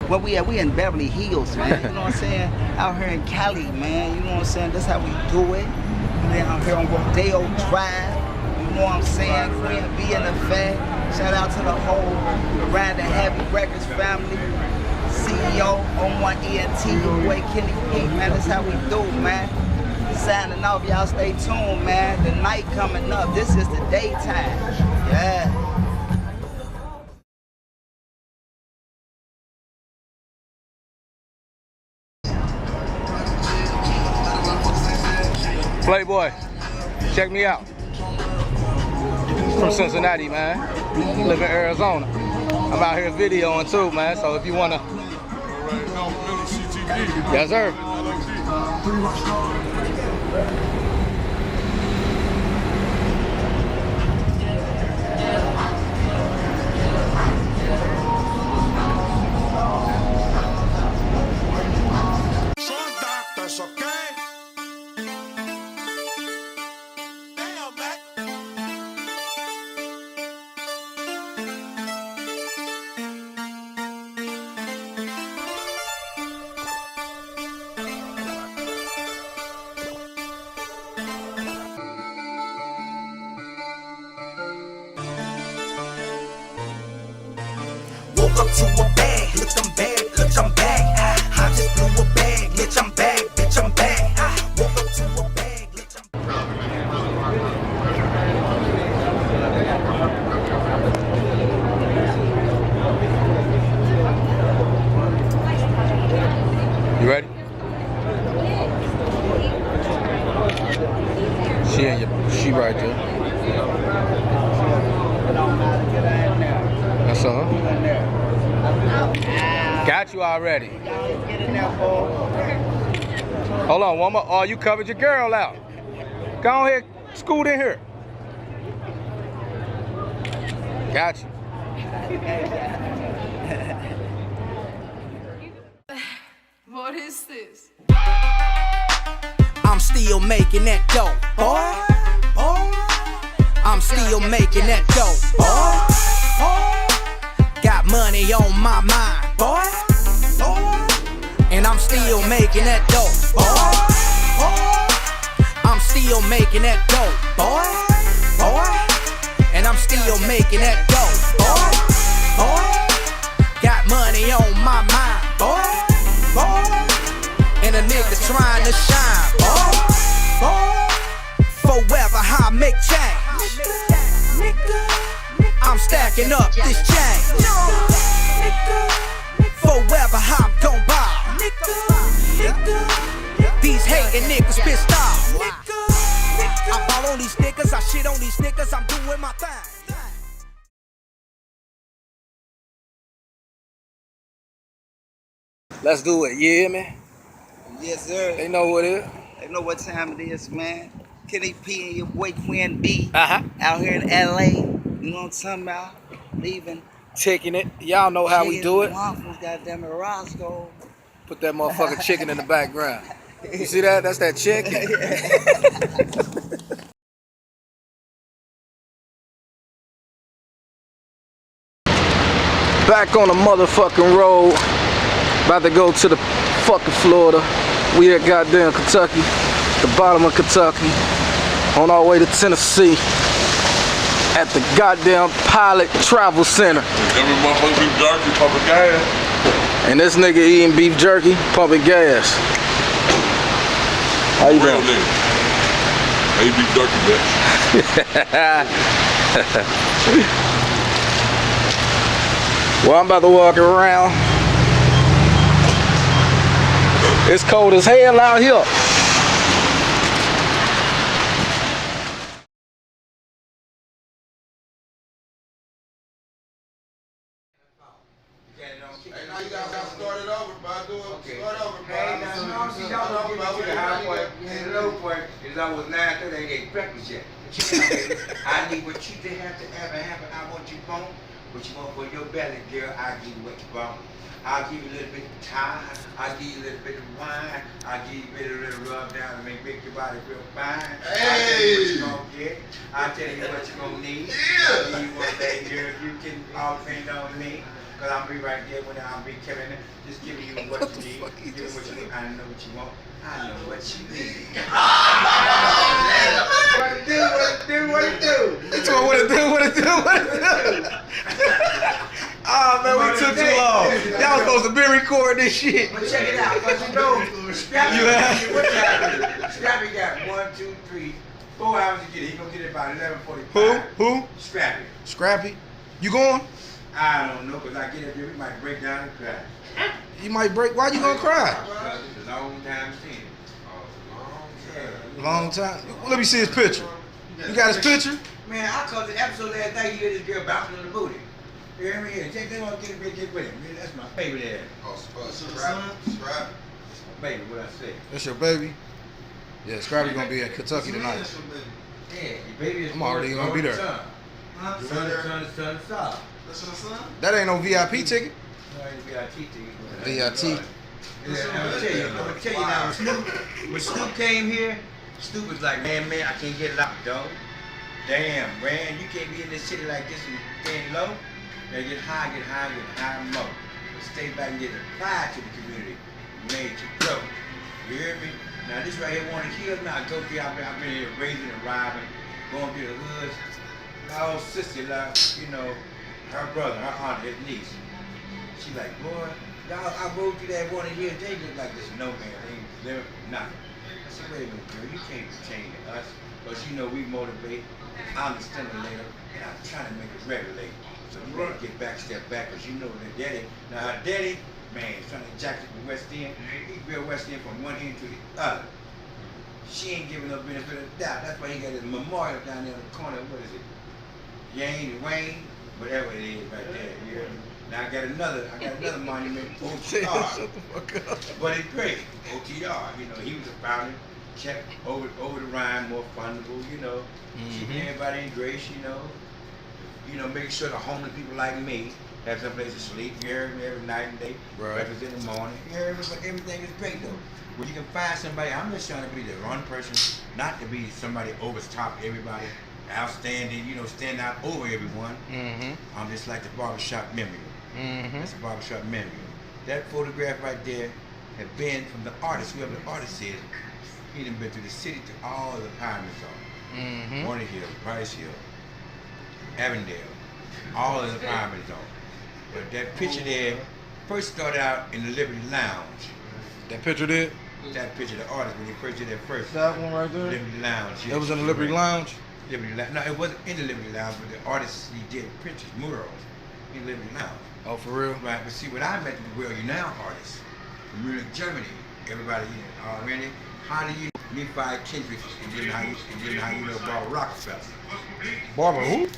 Where we at? We in Beverly Hills, man. You know what I'm saying? Out here in Cali, man. You know what I'm saying? That's how we do it. We out here on Rodeo Drive. You know what I'm saying? Queen B in effect. Shout out to the whole Around the Heavy Records family. CEO on one ENT, your boy Kenny P, man. That's how we do, man. Signing off, y'all stay tuned, man. The night coming up. This is the daytime. Yeah. Playboy, check me out. From Cincinnati, man. Live in Arizona. I'm out here videoing too, man. So if you wanna, yes sir. Woke up to a bag, bitch, I'm back, bitch, I'm back. I just blew a bag, bitch, I'm back, bitch, I'm back. Woke up to a bag, bitch, I'm You ready? She right there. That's her. Got you already. Hold on, one more. Oh, you covered your girl out. Go ahead, scoot in here. Got you. What is this? I'm still making that dough, boy. I'm still making that dough, boy. Got money on my mind, boy. And I'm still making that dough, boy. I'm still making that dough, boy. And I'm still making that dough, boy. Got money on my mind, boy. And a nigga trying to shine, boy. Forever I make change. I'm stacking up this change. Forever I'm gon' buy. These hating niggas pissed off. I ball on these niggas, I shit on these niggas, I'm doing my thing. Let's do it, you hear me? Yes, sir. They know what it is. They know what time it is, man. Kenny P and your boy Queen B Uh-huh. out here in LA. You know what I'm talking about? Leaving. Taking it. Y'all know how we do it. Waffles, goddamn it, Roscoe. Put that motherfucking chicken in the background. You see that? That's that chicken. Back on the motherfucking road. About to go to the fucking Florida. We at goddamn Kentucky. The bottom of Kentucky. On our way to Tennessee. At the goddamn Pilot Travel Center. Every motherfucker beef jerky, pumping gas. And this nigga eating beef jerky, pumping gas. How you doing? I eat beef jerky, bitch. Well, I'm about to walk around. It's cold as hell out here. Hey, now you gotta start it over, bro. Do it. Okay. Start over, bro. Hey, now, she don't know get to the high point and the low point is almost 9:30. Ain't ate breakfast yet. I need what you did have to ever happen. I want you bone. What you want for your belly, girl, I'll give you what you want. I'll give you a little bit of time. I'll give you a little bit of wine. I'll give you a little rub down to make your body real fine. Hey! I'll tell you what you're gonna get. I'll tell you what you're gonna need. Yeah! I'll give you one day, girl, you can all depend on me. Cause I'll be right there when I'll be telling it. Just giving you what you need. Give you what you need. I know what you want. I know what you need. What it do? What it do? He told me what it do. Oh man, we took too long. Y'all was supposed to be recording this shit. But check it out, cause you know, Scrappy got 1, 2, 3, 4 hours to get it. He gonna get it by 11:45. Who? Scrappy. Scrappy. You going? I don't know, cause I get up there, we might break down and cry. You might break. Why you gonna cry? Because it's a long time seeing it. Long time. Let me see his picture. You got his picture? Man, I called the episode last night. You hear this girl bouncing on the booty. You hear me? Here, take that on, get with him. Man, that's my baby there. Subscribe. That's my baby. What I say? That's your baby? Yeah, Scrappy gonna be in Kentucky tonight. Yeah, your baby is. I'm already gonna be there. Son. Son. That's your son? That ain't no VIP ticket. I'm gonna tell you now, when Snoop came here, Snoop was like, man, I can't get it out, dog. Damn, man, you can't be in this city like this and staying low. You gotta get high more. But stay back and get applied to the community. Made you grow. You hear me? Now this right here, Wanted Hill, now go through, I've been here raising and robbing, going through the hoods. My old sister, like, you know, her brother, her aunt, his niece. She like, boy, y'all, I rode through that Wanted Hill, they look like this no man, they ain't living nothing. I said, wait a minute, girl, you can't pertain to us. But you know, we motivate, I'm the stimulator, and I'm trying to make it regulate. So you gotta get back, step back, because you know that daddy, now her daddy, man, is trying to jack it from West End. He built West End from one end to the other. She ain't giving no benefit of the doubt. That's why he got his memorial down there in the corner. What is it? Yang, Wayne, whatever it is right there. You hear me? Now I got another monument, OTR. But it's great, OTR. You know, he was a founder, kept over the Rhine, more fundable. You know, keeping everybody in grace. You know, making sure the homeless people like me have some place to sleep. You hear me? Every night and day. Right. Breakfast in the morning. You hear me? But everything is great though. When you can find somebody, I'm just trying to be the one person, not to be somebody over top everybody, outstanding, you know, stand out over everyone. I'm just like the barbershop memory. That's a barbershop memory. That photograph right there had been from the artist, whoever the artist is. He done been through the city to all the pyramids on. Wanted Hill, Price Hill, Avondale, all of the pyramids on. But that picture there first started out in the Liberty Lounge. That picture there? That picture, the artist, when he first did that first. That one right there? Liberty Lounge. That was in the Liberty Lounge? Liberty Lounge. No, it wasn't in the Liberty Lounge, but the artist, he did pictures, murals in Liberty Lounge. Oh, for real? Right, but see, when I met the Well You Now artists from Munich, Germany, everybody, you know, already, how do you know Nephi Kendrick, and then how you know Barbara Rockefeller? Barbara who?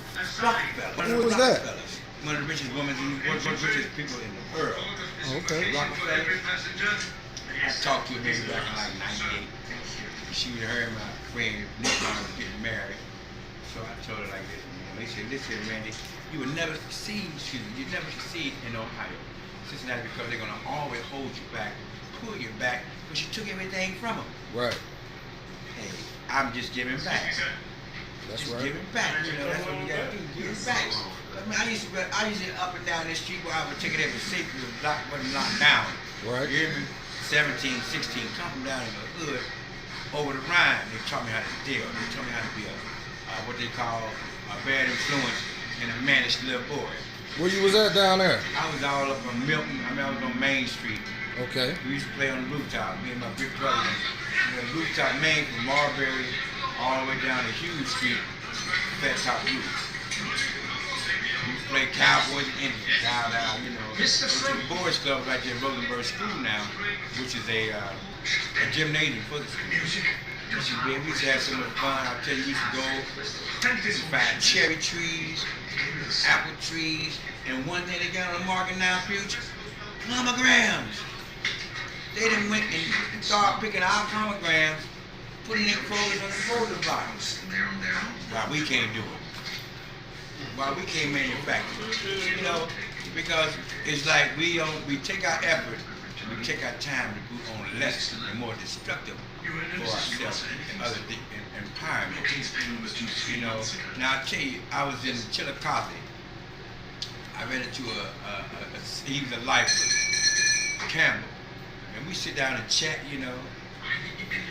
Rockefeller. Who was that? One of the richest women, one of the richest people in the world. Okay. Rockefeller. I talked to her maybe back in like '98. She and her and my friend Nick was getting married. So I told her like this, they said, listen, Randy, you will never succeed, in Ohio, Cincinnati, because they're gonna always hold you back, pull you back, because you took everything from them. Right. Hey, I'm just giving back. That's Just right. giving back, you know, that's what you gotta do, give back. I mean, I used to up and down this street where I would take it every safety wasn't locked down. Right. You hear me? 17, 16, come from down in the hood, over the Rhine, they taught me how to deal. They taught me how to be what they call a bad influence and a managed little boy. Where you was at down there? I was all up on Milton. I was on Main Street. Okay. We used to play on the rooftop, me and my big brother. The rooftop Main from Marbury all the way down to Hughes Street, Fat Top Roof. We play Cowboys and Indians down, you know. It's the boys club right there at Rosenberg School now, which is a gymnasium for the school. We used to have so much fun. I'll tell you, we used to go find cherry trees, apple trees, and one thing they got on the market now, future, pomegranates. They done went and started picking our pomegranates, putting their clothes on the folder box. Why we can't do it. Why we can't manufacture it. You know, because it's like we take our effort, we take our time to do on less and more destructive for ourselves and other empowerment. You know, now I tell you, I was in Chillicothe. I ran into he was a lifer, Campbell. And we sit down and chat, you know.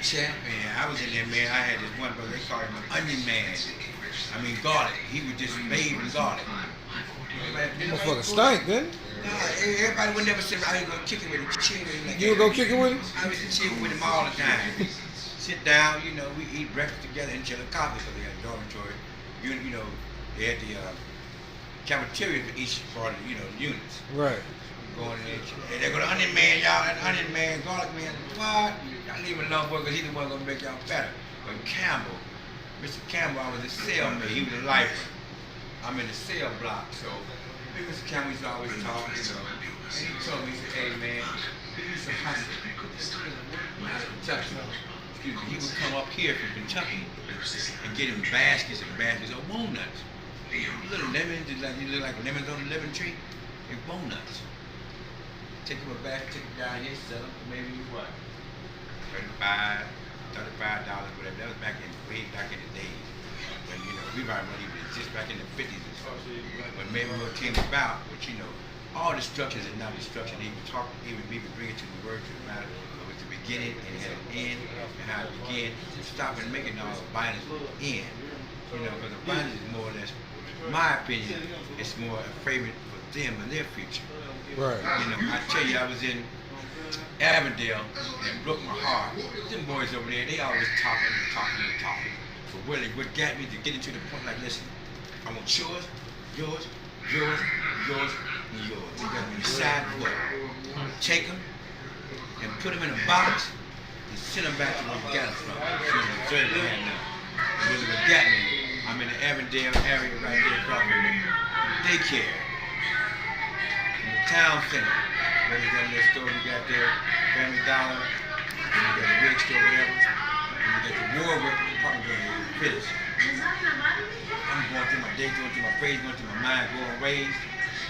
Chat, man. I was in there, man. I had this one brother, they called him an onion man. I mean, garlic. He was just made with garlic. Motherfucker stank, then. Nah, everybody would never sit around. I would go kick it with him, chill with him. Like You would go kick it with him? I was chill with him all the time. Sit down, you know, we eat breakfast together and chill and coffee because they had a dormitory. You know, they had the cafeteria for each part of, you know, the units. Right. Going in there, and they go to onion man, y'all, that onion man, garlic man, what? Y'all leave him alone, boy, because he's the one gonna make y'all better. But Campbell, Mr. Campbell, I was a cellmate, he was a lifer. I'm in the cell block, so Mr. Campbell used to always talk, you know. And he told me, he said, hey man, he used to hustle. Kentucky. Excuse me, he would come up here from Kentucky and get him baskets and baskets of walnuts. Little lemons, you look like lemons on a lemon tree, and walnuts. Take him a basket, take him down here, sell them for maybe what? $35, whatever. That was way back in the days. When, you know, we probably weren't even exist back in the 50s and stuff. When Maywood came about, which, you know, all the structures and not destruction, he would bring it to the word, to the matter, with the beginning and it had an end, and how it began, to stop and making all the violence end. You know, because the violence is more or less, in my opinion, it's more a favorite for them and their future. Right. You know, I tell you, I was in Avondale and it broke my heart. Them boys over there, they always talking. But really, what got me to get into the point, like, listen, I want yours, and yours. You got me decide what. Take them and put them in a box and send them back to where you got them from. Really, what got me, I'm in the Avondale area right there across from the daycare. Town center, where there's that little store we got there, Family Dollar, and you got the Rick store, whatever, and you got the Warwick Department building, the British. I'm going through my day, going through my phrase, going through my mind, going ways.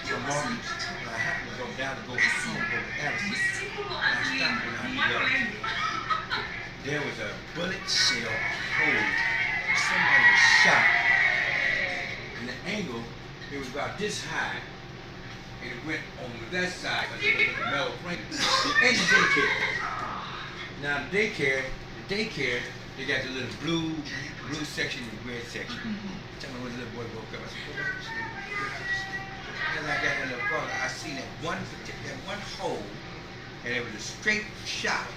So morning, when I happened to go down to go home, go to Allison, I stopped when I looked. There was a bullet shell hole. Somebody was shot. And the angle, it was about this high. And it went on that side because it was a metal frame. And the daycare. Now the daycare, they got the little blue section and red section. Tell me when the little boy woke up, I said, go back to sleep. As I got in the front, I seen that one hole, and it was a straight shot.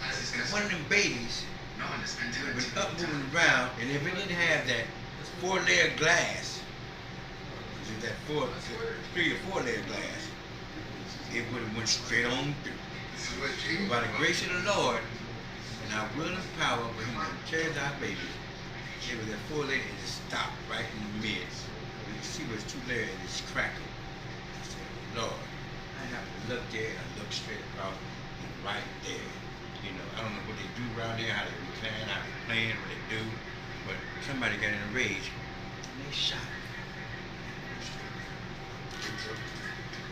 And one of them babies would have been up moving around, and if it didn't have that 4-layer glass, that 3 or 4-layer glass, it would have went straight on through. By the grace of the Lord and our will and power, when He carries our baby, it was that 4-layer and it stopped right in the mid. You see where it's 2-layer and it's cracking. I said, Lord, I have to look there and look straight across and right there. You know, I don't know what they do around there, how they recline, how they plan, what they do, but somebody got in a rage and they shot him.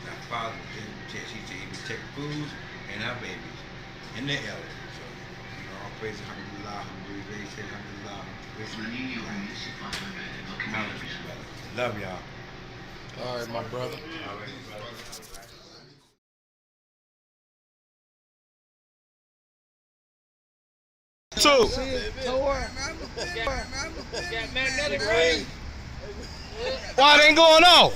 Our father didn't test. He said he would take food and our babies and their elders. So, you know, all praise alhamdulillah, alhamdulillah, they say alhamdulillah. Love y'all. All right, my brother. All right, brother. Two. Why it ain't going off?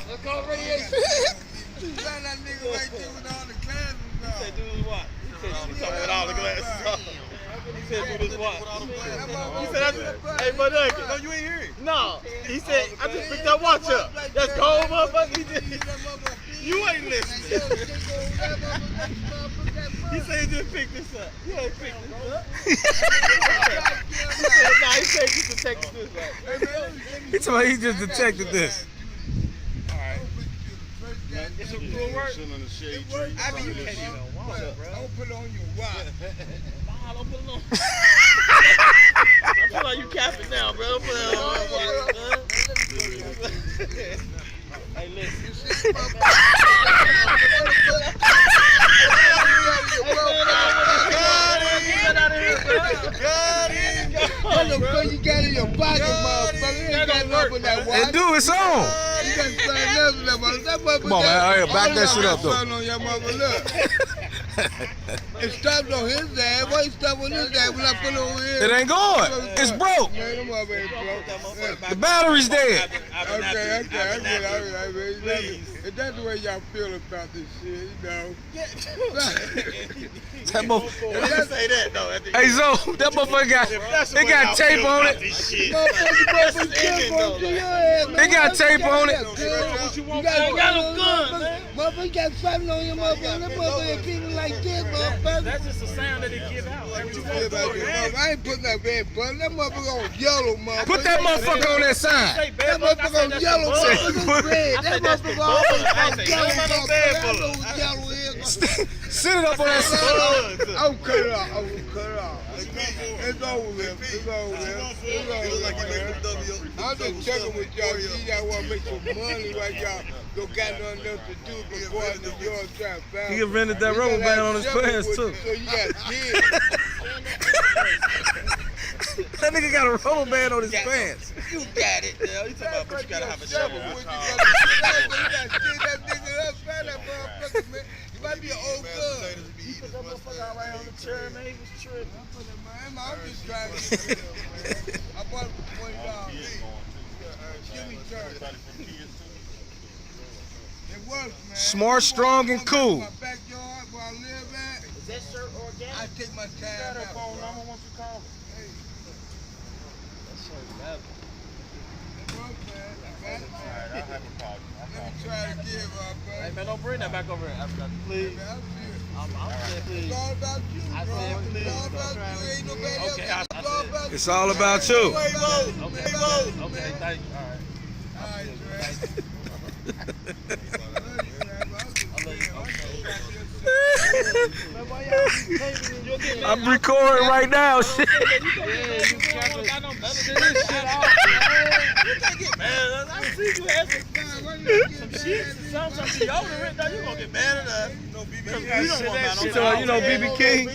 Hey, but no, you ain't hear it. No, he said, I just picked that watch up. That's cold, motherfucker. You ain't listening. He said he just picked this up. You ain't picked this up. He said, nah, he said he detected this up. He told me he just detected this. Alright. It's some cool work. I mean, you can't even watch it, bro. Don't put on your watch. Nah, don't put it on. I feel like you capping now, bro. Don't put it on. Hey, listen. You got in your pocket, motherfucker. You ain't got to open that watch. And do its own. Come on, man. All right, back that shit up, though. On your mother, look. It stopped on his dad. Why you stop on his dad when I put it over here? It ain't going. It's broke. Man, them mother ain't broke. The battery's dead. Okay. If that's the way y'all feel about this shit, you know. That motherfucker. Say that though. Hey, Zo, that motherfucker got tape on it. They got tape on it. You got no gun, man. Motherfucker got something on your motherfucker. That motherfucker people like this, motherfucker. That's just the sound that they give out. I ain't putting that red button. That motherfucker on yellow, motherfucker. Put that motherfucker on that sign. That motherfucker on yellow, motherfucker. Red. That motherfucker always on yellow, motherfucker. I know what yellow is. Sit it up on that sign. I will cut it off. It's over with. I'm just checking with y'all. See y'all want to make some money while y'all don't got nothing else to do but go out to yours trying to find. He rented that rubber band on his pants too. So you got kids. That nigga got a rubber band on his pants. You got it. You talking about, but you gotta have a shovel. You got that nigga up, man, that motherfucker, man. You might be an old gun. You put that motherfucker out right on the chair, man. He was tripping. I'm just trying to get it, man. I bought it for $20. Give me $30. It works, man. Smart, strong, and cool. My backyard where I live at. Is that shirt organic? I take my time Got her out. phone number once you call her. Hey, That shirt level. it works, man. I got it, man. Alright, I'll have a call you. Let me try to give up, man. Hey, man, don't bring that back over here. Please. Man, I'm serious. I'm saying please. It's all about you, I bro. said It's please. all about you. Ain't nobody else. Okay, It's all about you. It's all about you. Okay, thank you. All right. All right, Dre. I'm recording right now. Shit. You know BB King.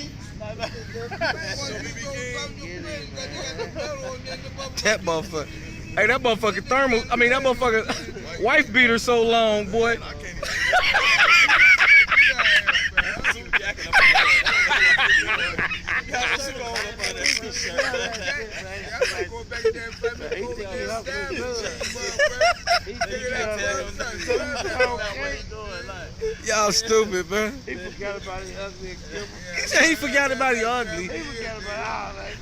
That motherfucker. Hey, that motherfucking thermal. I mean, that motherfucker wife beater so long, boy. Y'all stupid, man. He forgot about his ugly and kibble. He said he forgot about the ugly. He forgot about all that.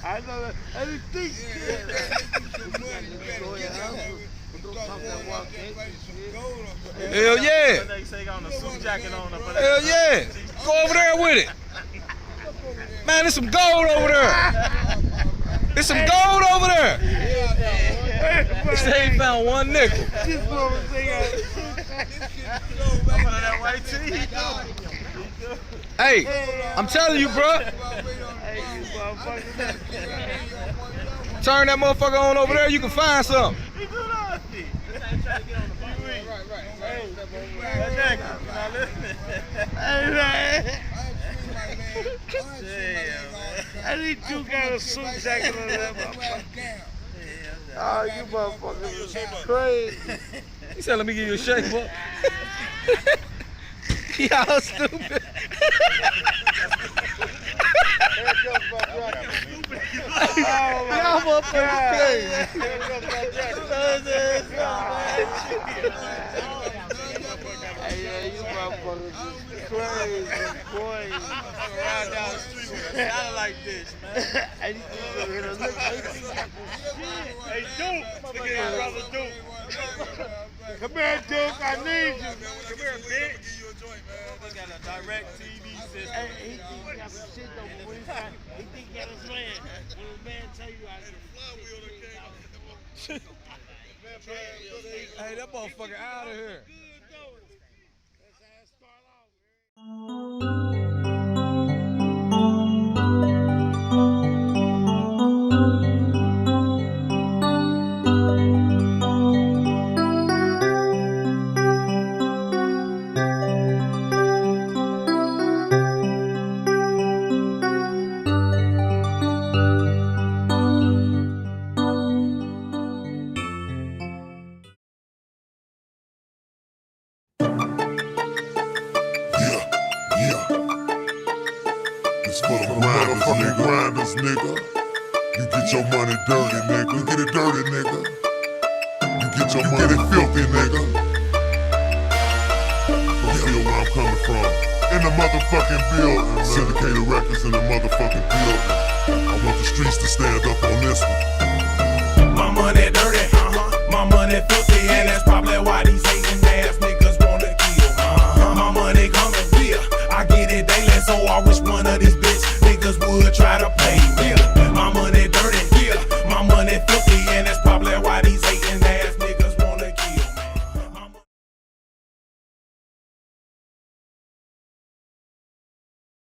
I know that. I didn't think. Hell yeah. They say he got a suit jacket on. Hell yeah. Go over there with it. Man, there's some gold over there. There's some gold over there. He said he found one nickel. Hey, I'm telling you, bro. Turn that motherfucker on over there, you can find something. Hey, man. I need you got a suit jacket on that motherfucker. Oh, you motherfuckers are crazy. He said, let me give you a shake, boy. Y'all stupid. Y'all motherfuckers crazy. Hey, yeah, you motherfuckers are crazy, boy. Ride down the street with a shot like this, man. Hey, Duke. Look at his brother Duke. Come here, Duke. I need you. Come here, bitch. We got a direct TV system. Hey, he think he got some shit though, but when he think he got his man. When a man tell you I said, Hey, that motherfucker out of here. motherfucking grinders, nigga. You get your money dirty, nigga. You get it dirty, nigga. You get your money, get it filthy, nigga. You feel where I'm coming from. In the motherfucking building, Syndicated Records in the motherfucking building. I want the streets to stand up on this one. My money dirty, my money filthy, and that's probably why these